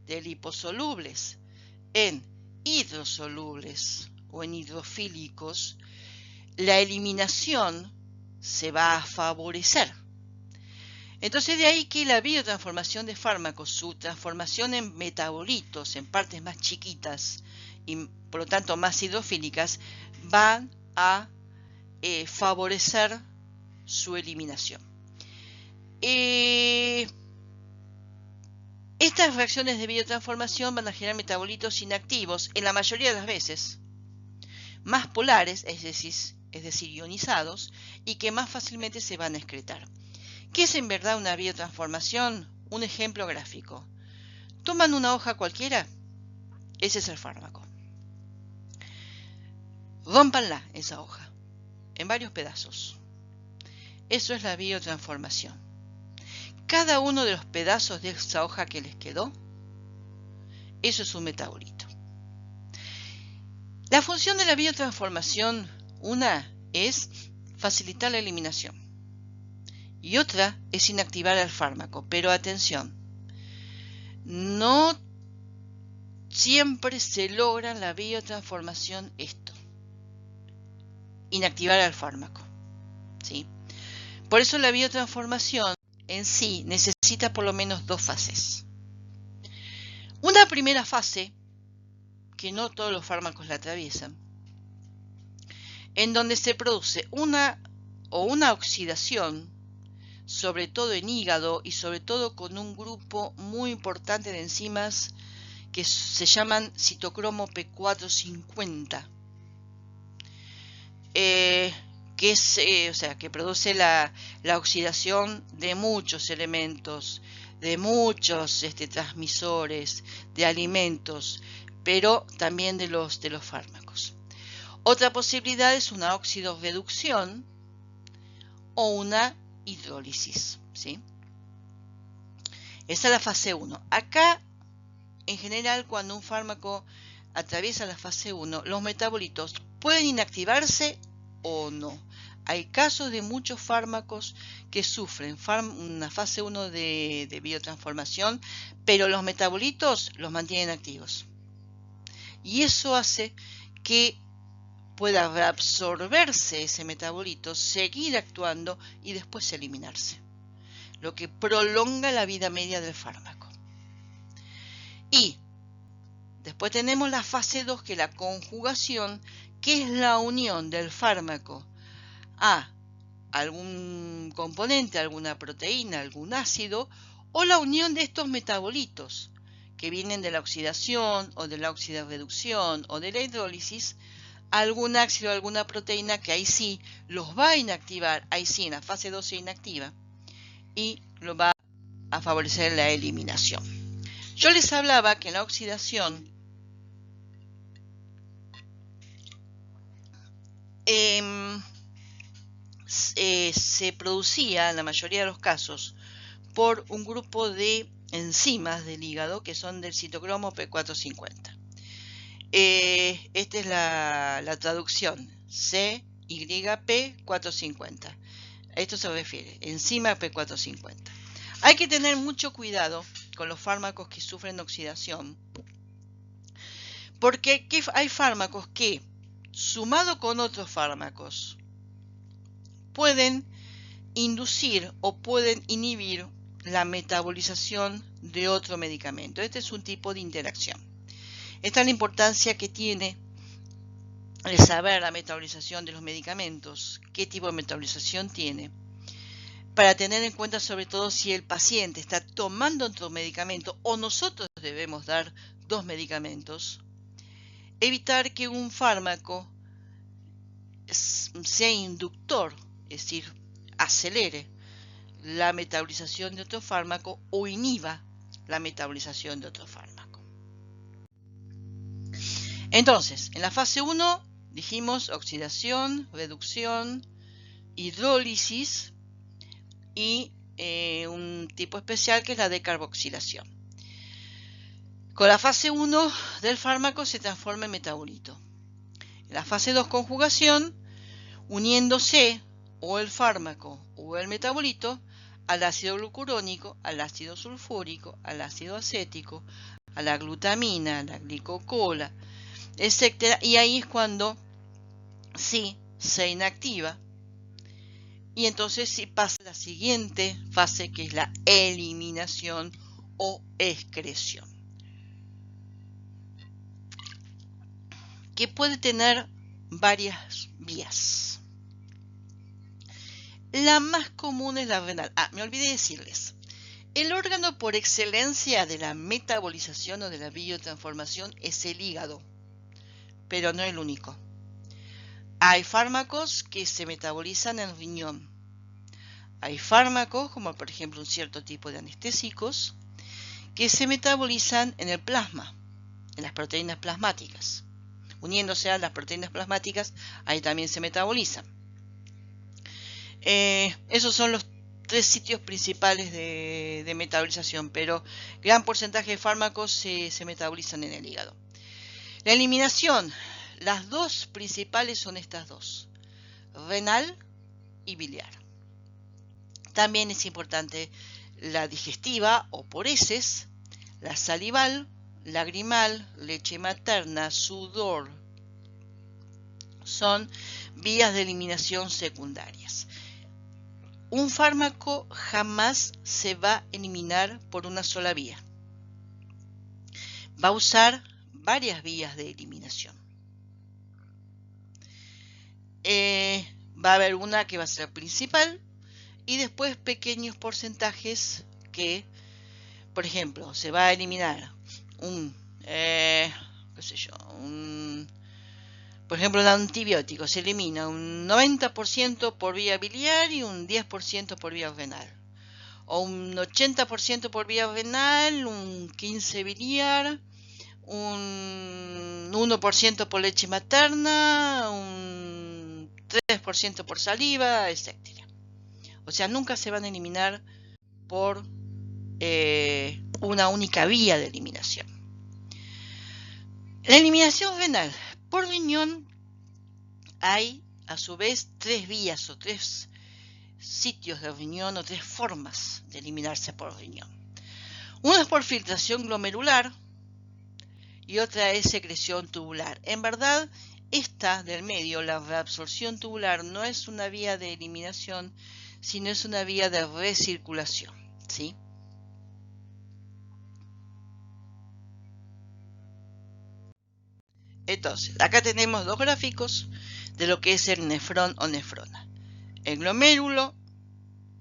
de liposolubles en hidrosolubles o en hidrofílicos, la eliminación se va a favorecer. Entonces, de ahí que la biotransformación de fármacos, su transformación en metabolitos, en partes más chiquitas y por lo tanto más hidrofílicas, van a favorecer su eliminación. Estas reacciones de biotransformación van a generar metabolitos inactivos, en la mayoría de las veces más polares, es decir, ionizados, y que más fácilmente se van a excretar. ¿Qué es en verdad una biotransformación? Un ejemplo gráfico. Toman una hoja cualquiera, ese es el fármaco. Rómpanla, esa hoja, en varios pedazos. Eso es la biotransformación. Cada uno de los pedazos de esa hoja que les quedó, eso es un metabolito. La función de la biotransformación, una es facilitar la eliminación y otra es inactivar el fármaco. Pero atención, no siempre se logra la biotransformación inactivar al fármaco, ¿sí? Por eso la biotransformación en sí necesita por lo menos dos fases. Una primera fase, que no todos los fármacos la atraviesan, en donde se produce una oxidación, sobre todo en hígado y sobre todo con un grupo muy importante de enzimas que se llaman citocromo P450, que produce la oxidación de muchos elementos, de muchos transmisores, de alimentos, pero también de los fármacos. Otra posibilidad es una Esa es la fase 1. Acá, en general, cuando un fármaco atraviesa la fase 1, los metabolitos pueden inactivarse o no. Hay casos de muchos fármacos que sufren una fase 1 de biotransformación, pero los metabolitos los mantienen activos. Y eso hace que pueda reabsorberse ese metabolito, seguir actuando y después eliminarse, lo que prolonga la vida media del fármaco. Y después tenemos la fase 2, que es la conjugación, que es la unión del fármaco a algún componente, alguna proteína, algún ácido, o la unión de estos metabolitos que vienen de la oxidación o de la oxidorreducción o de la hidrólisis, algún ácido, alguna proteína que ahí sí los va a inactivar, ahí sí en la fase 2 se inactiva y lo va a favorecer la eliminación. Yo les hablaba que en la oxidación se producía en la mayoría de los casos por un grupo de enzimas del hígado que son del citocromo P450. Esta es la traducción, CYP450. A esto se refiere, enzima P450. Hay que tener mucho cuidado con los fármacos que sufren oxidación, porque hay fármacos que, sumado con otros fármacos, pueden inducir o pueden inhibir la metabolización de otro medicamento. Este es un tipo de interacción. Esta es la importancia que tiene el saber la metabolización de los medicamentos, qué tipo de metabolización tiene, para tener en cuenta sobre todo si el paciente está tomando otro medicamento o nosotros debemos dar dos medicamentos. Evitar que un fármaco sea inductor, es decir, acelere la metabolización de otro fármaco o inhiba la metabolización de otro fármaco. Entonces, en la fase 1 dijimos oxidación, reducción, hidrólisis y un tipo especial que es la decarboxilación. Con la fase 1 del fármaco se transforma en metabolito. En la fase 2 conjugación, uniéndose o el fármaco o el metabolito al ácido glucurónico, al ácido sulfúrico, al ácido acético, a la glutamina, a la glicocola, etc. Y ahí es cuando sí se inactiva y entonces sí pasa a la siguiente fase, que es la eliminación o excreción, que puede tener varias vías. La más común es la renal. Me olvidé decirles. El órgano por excelencia de la metabolización o de la biotransformación es el hígado, pero no el único. Hay fármacos que se metabolizan en el riñón. Hay fármacos, como por ejemplo un cierto tipo de anestésicos, que se metabolizan en el plasma, en las proteínas plasmáticas. Uniéndose a las proteínas plasmáticas, ahí también se metabolizan. Esos son los tres sitios principales de metabolización, pero gran porcentaje de fármacos se metabolizan en el hígado. La eliminación, las dos principales son estas dos, renal y biliar. También es importante la digestiva o por heces, la salival, lagrimal, leche materna, sudor. Son vías de eliminación secundarias. Un fármaco jamás se va a eliminar por una sola vía. Va a usar varias vías de eliminación. Va a haber una que va a ser principal y después pequeños porcentajes que, por ejemplo, se va a eliminar por ejemplo, el antibiótico se elimina un 90% por vía biliar y un 10% por vía renal. O un 80% por vía renal, un 15% biliar, un 1% por leche materna, un 3% por saliva, etc. O sea, nunca se van a eliminar por una única vía de eliminación. La eliminación renal por riñón hay a su vez 3 vías o 3 sitios de riñón o 3 formas de eliminarse por riñón. Una es por filtración glomerular y otra es secreción tubular. En verdad, esta del medio, la reabsorción tubular, no es una vía de eliminación, sino es una vía de recirculación, ¿sí? Entonces, acá tenemos 2 gráficos de lo que es el nefrón o nefrona. El glomérulo,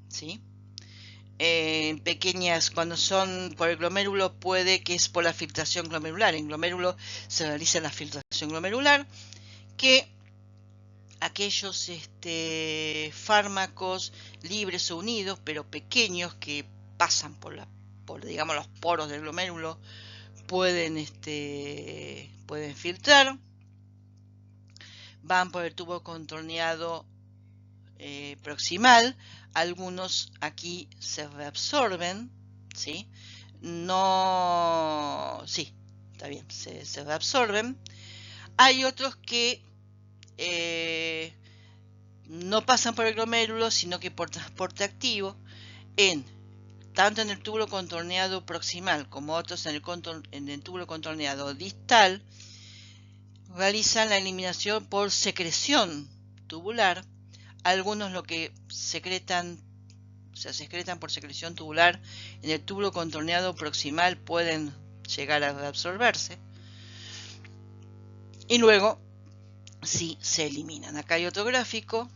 ¿sí? Pequeñas, cuando son por el glomérulo puede que es por la filtración glomerular. En glomérulo se realiza la filtración glomerular, que aquellos fármacos libres o unidos, pero pequeños, que pasan por digamos, los poros del glomérulo, pueden filtrar, van por el tubo contorneado proximal. Algunos aquí se reabsorben, ¿sí? Sí, está bien, se reabsorben. Hay otros que no pasan por el glomérulo, sino que por transporte activo, tanto en el túbulo contorneado proximal como otros en el túbulo contorneado distal, realizan la eliminación por secreción tubular. Algunos lo que secretan por secreción tubular en el túbulo contorneado proximal pueden llegar a reabsorberse y luego sí se eliminan. Acá hay otro gráfico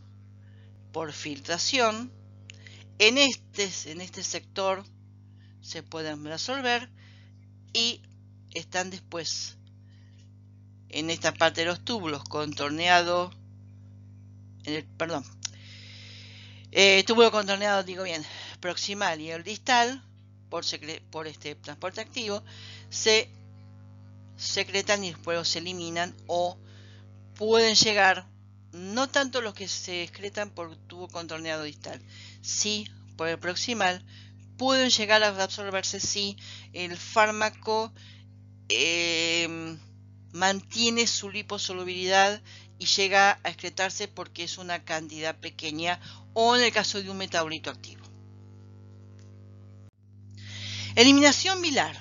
por filtración. En este sector se pueden reabsorber y están después en esta parte de los túbulos contorneado, túbulo contorneado, digo bien, proximal y el distal, por transporte activo, se secretan y después se eliminan, o pueden llegar, no tanto los que se excretan por tubo contorneado distal, sí por el proximal, pueden llegar a absorberse si el fármaco mantiene su liposolubilidad y llega a excretarse porque es una cantidad pequeña, o en el caso de un metabolito activo. Eliminación biliar.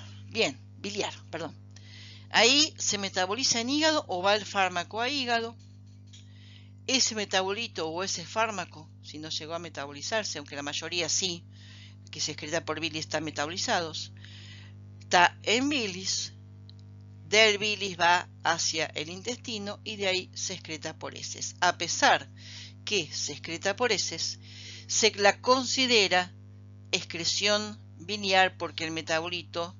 Ahí se metaboliza en hígado o va el fármaco a hígado. Ese metabolito o ese fármaco, si no llegó a metabolizarse, aunque la mayoría sí, que se excreta por bilis están metabolizados, está en bilis. Del bilis va hacia el intestino y de ahí se excreta por heces. A pesar que se excreta por heces, se la considera excreción biliar porque el metabolito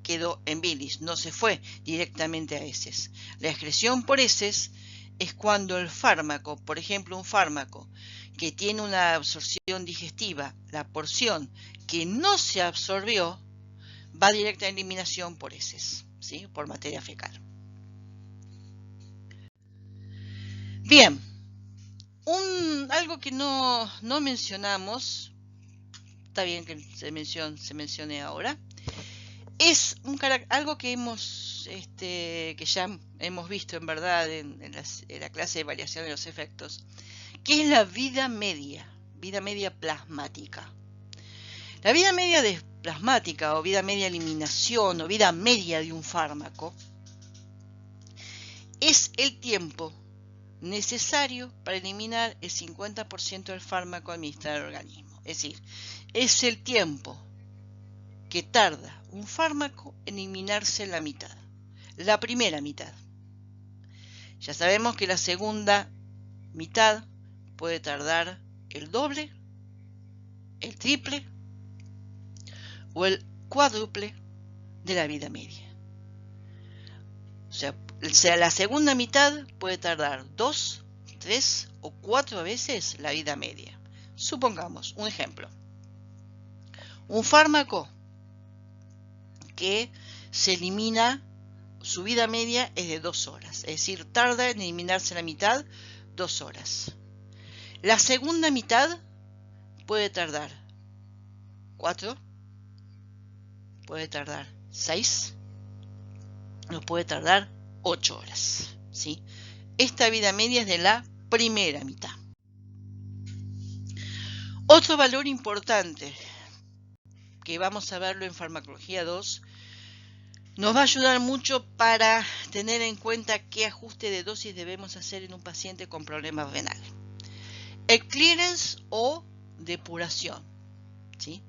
quedó en bilis, no se fue directamente a heces. La excreción por heces es cuando el fármaco, por ejemplo un fármaco que tiene una absorción digestiva, la porción que no se absorbió va directa a eliminación por heces, ¿sí? Por materia fecal. Bien, algo que no mencionamos, está bien que se mencione ahora, es algo que ya hemos visto en verdad en la clase de variación de los efectos, que es la vida media plasmática. La vida media plasmática, o vida media eliminación, o vida media de un fármaco, es el tiempo necesario para eliminar el 50% del fármaco administrado al organismo. Es decir, es el tiempo que tarda un fármaco en eliminarse la mitad, la primera mitad. Ya sabemos que la segunda mitad puede tardar el doble, el triple o el cuádruple de la vida media. O sea, la segunda mitad puede tardar 2, 3 o 4 veces la vida media. Supongamos un ejemplo. Un fármaco que se elimina, su vida media es de 2 horas, es decir, tarda en eliminarse la mitad 2 horas. La segunda mitad puede tardar 4, puede tardar 6 o puede tardar 8 horas, ¿sí? Esta vida media es de la primera mitad. Otro valor importante, que vamos a verlo en Farmacología 2, nos va a ayudar mucho para tener en cuenta qué ajuste de dosis debemos hacer en un paciente con problemas renales. El clearance o depuración, ¿sí?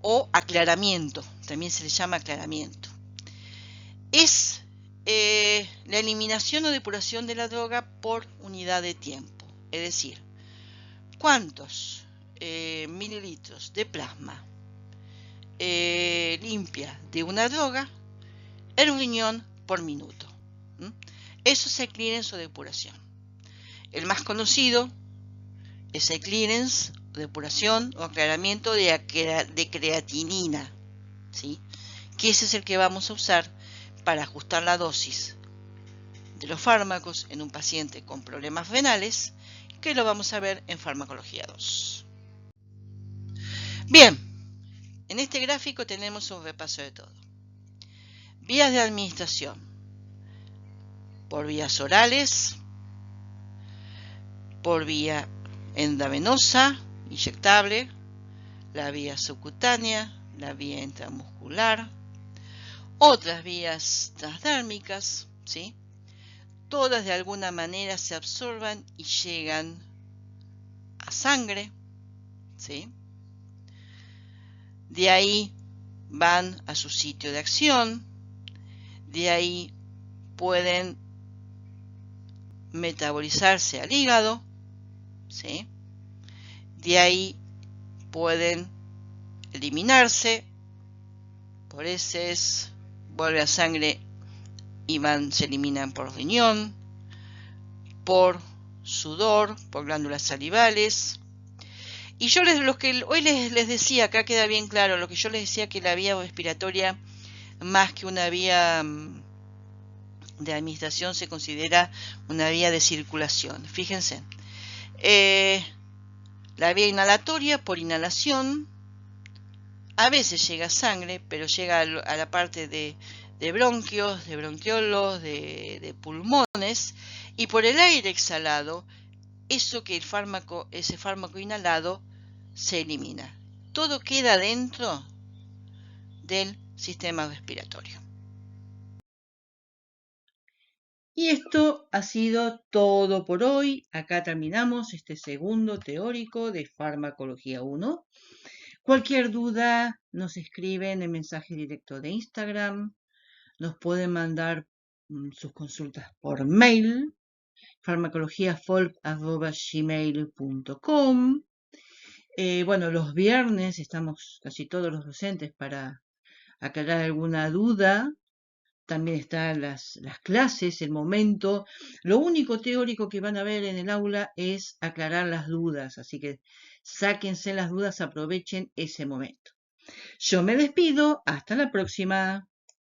O aclaramiento, también se le llama aclaramiento. Es la eliminación o depuración de la droga por unidad de tiempo, es decir, cuántos mililitros de plasma limpia de una droga el riñón por minuto. Eso es el clearance o depuración. El más conocido es el clearance, depuración o aclaramiento de creatinina, ¿sí? Que ese es el que vamos a usar para ajustar la dosis de los fármacos en un paciente con problemas renales, que lo vamos a ver en Farmacología 2. Bien, en este gráfico tenemos un repaso de todo. Vías de administración: por vías orales, por vía endovenosa, inyectable, la vía subcutánea, la vía intramuscular, otras vías transdérmicas, ¿sí? Todas de alguna manera se absorban y llegan a sangre, ¿sí? De ahí van a su sitio de acción, de ahí pueden metabolizarse al hígado, ¿sí? De ahí pueden eliminarse por heces, vuelve a sangre y se eliminan por riñón, por sudor, por glándulas salivales. Y yo hoy les decía, acá queda bien claro, lo que yo les decía, que la vía respiratoria, más que una vía de administración, se considera una vía de circulación. Fíjense, la vía inhalatoria, por inhalación, a veces llega a sangre, pero llega a la parte de bronquios, de bronquiolos, de pulmones, y por el aire exhalado, ese fármaco inhalado se elimina. Todo queda dentro del sistema respiratorio. Y esto ha sido todo por hoy. Acá terminamos este segundo teórico de Farmacología 1. Cualquier duda nos escriben en mensaje directo de Instagram. Nos pueden mandar sus consultas por mail, farmacologiafolk@gmail.com. Bueno, los viernes estamos casi todos los docentes para aclarar alguna duda. También están las clases, el momento. Lo único teórico que van a ver en el aula es aclarar las dudas, así que sáquense las dudas, aprovechen ese momento. Yo me despido, hasta la próxima.